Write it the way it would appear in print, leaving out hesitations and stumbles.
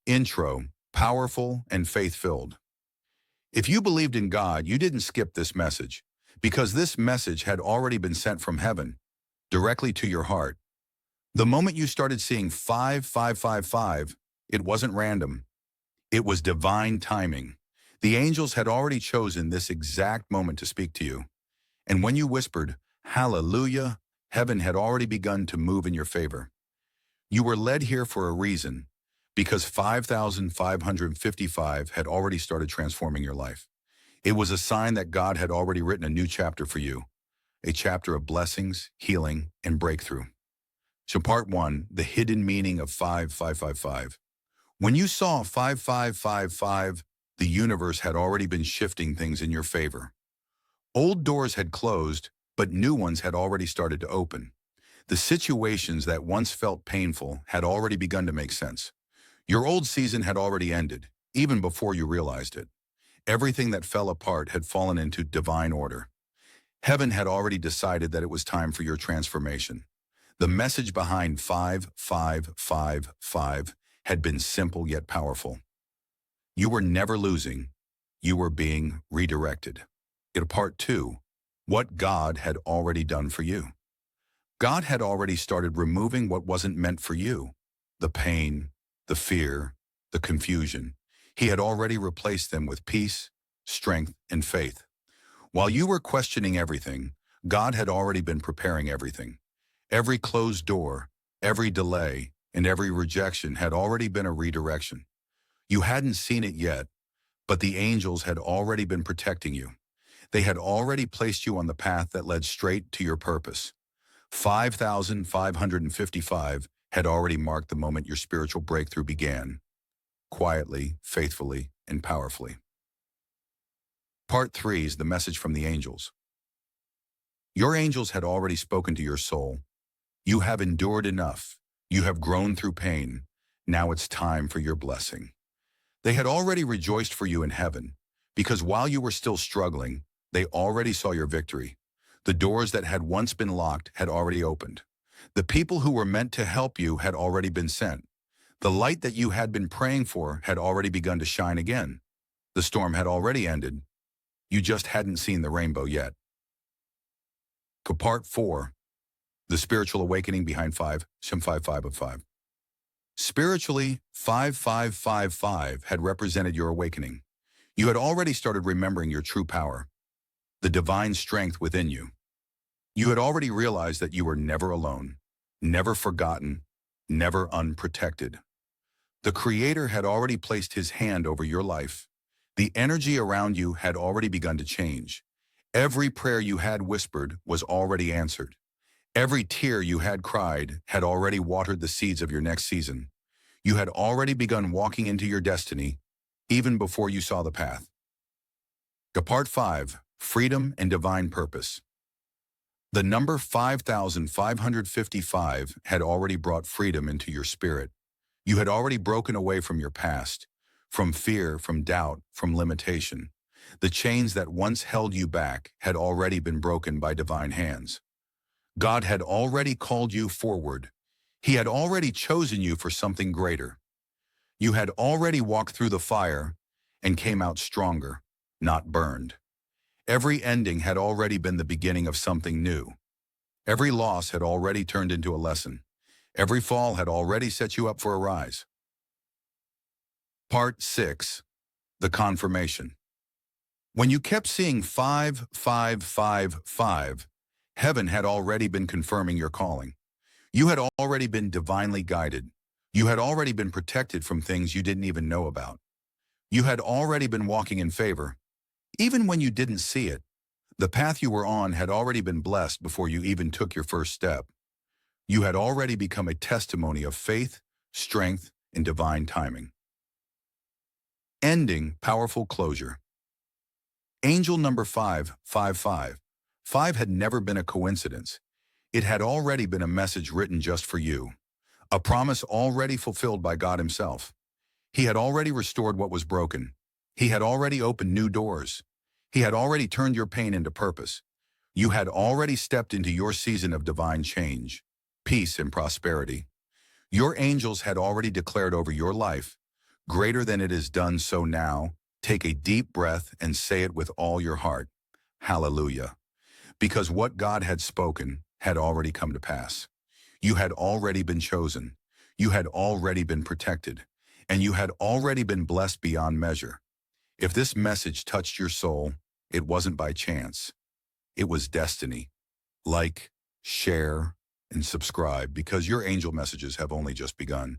Intro, powerful and faith-filled. If you believed in God, you didn't skip this message, because this message had already been sent from heaven, directly to your heart. The moment you started seeing 5555, it wasn't random. It was divine timing. The angels had already chosen this exact moment to speak to you. And when you whispered, "Hallelujah," heaven had already begun to move in your favor. You were led here for a reason, because 5,555 had already started transforming your life. It was a sign that God had already written a new chapter for you, a chapter of blessings, healing, and breakthrough. So part 1, the hidden meaning of 5555. When you saw 5555, the universe had already been shifting things in your favor. Old doors had closed, but new ones had already started to open. The situations that once felt painful had already begun to make sense. Your old season had already ended, even before you realized it. Everything that fell apart had fallen into divine order. Heaven had already decided that it was time for your transformation. The message behind 5555 had been simple yet powerful. You were never losing. You were being redirected. In part 2, what God had already done for you. God had already started removing what wasn't meant for you. The pain, the fear, the confusion. He had already replaced them with peace, strength, and faith. While you were questioning everything, God had already been preparing everything. Every closed door, every delay, and every rejection had already been a redirection. You hadn't seen it yet, but the angels had already been protecting you. They had already placed you on the path that led straight to your purpose. 5,555 had already marked the moment your spiritual breakthrough began, quietly, faithfully, and powerfully. Part 3 is the message from the angels. Your angels had already spoken to your soul. You have endured enough. You have grown through pain. Now it's time for your blessing. They had already rejoiced for you in heaven, because while you were still struggling, they already saw your victory. The doors that had once been locked had already opened. The people who were meant to help you had already been sent. The light that you had been praying for had already begun to shine again. The storm had already ended. You just hadn't seen the rainbow yet. Part 4, the spiritual awakening behind 5555. Spiritually, 5555 had represented your awakening. You had already started remembering your true power, the divine strength within you. You had already realized that you were never alone, never forgotten, never unprotected. The Creator had already placed His hand over your life. The energy around you had already begun to change. Every prayer you had whispered was already answered. Every tear you had cried had already watered the seeds of your next season. You had already begun walking into your destiny, even before you saw the path. Part 5, freedom and divine purpose. The number 5,555 had already brought freedom into your spirit. You had already broken away from your past, from fear, from doubt, from limitation. The chains that once held you back had already been broken by divine hands. God had already called you forward. He had already chosen you for something greater. You had already walked through the fire and came out stronger, not burned. Every ending had already been the beginning of something new. Every loss had already turned into a lesson. Every fall had already set you up for a rise. Part 6, the confirmation. When you kept seeing 5555, heaven had already been confirming your calling. You had already been divinely guided. You had already been protected from things you didn't even know about. You had already been walking in favor. Even when you didn't see it, the path you were on had already been blessed before you even took your first step. You had already become a testimony of faith, strength, and divine timing. Ending, powerful closure. Angel number 555. 5 had never been a coincidence. It had already been a message written just for you. A promise already fulfilled by God Himself. He had already restored what was broken. He had already opened new doors. He had already turned your pain into purpose. You had already stepped into your season of divine change, peace, and prosperity. Your angels had already declared over your life, Greater than it is done so now, take a deep breath and say it with all your heart. Hallelujah. Because what God had spoken had already come to pass. You had already been chosen. You had already been protected. And you had already been blessed beyond measure. If this message touched your soul, it wasn't by chance. It was destiny. Like, share, and subscribe because your angel messages have only just begun.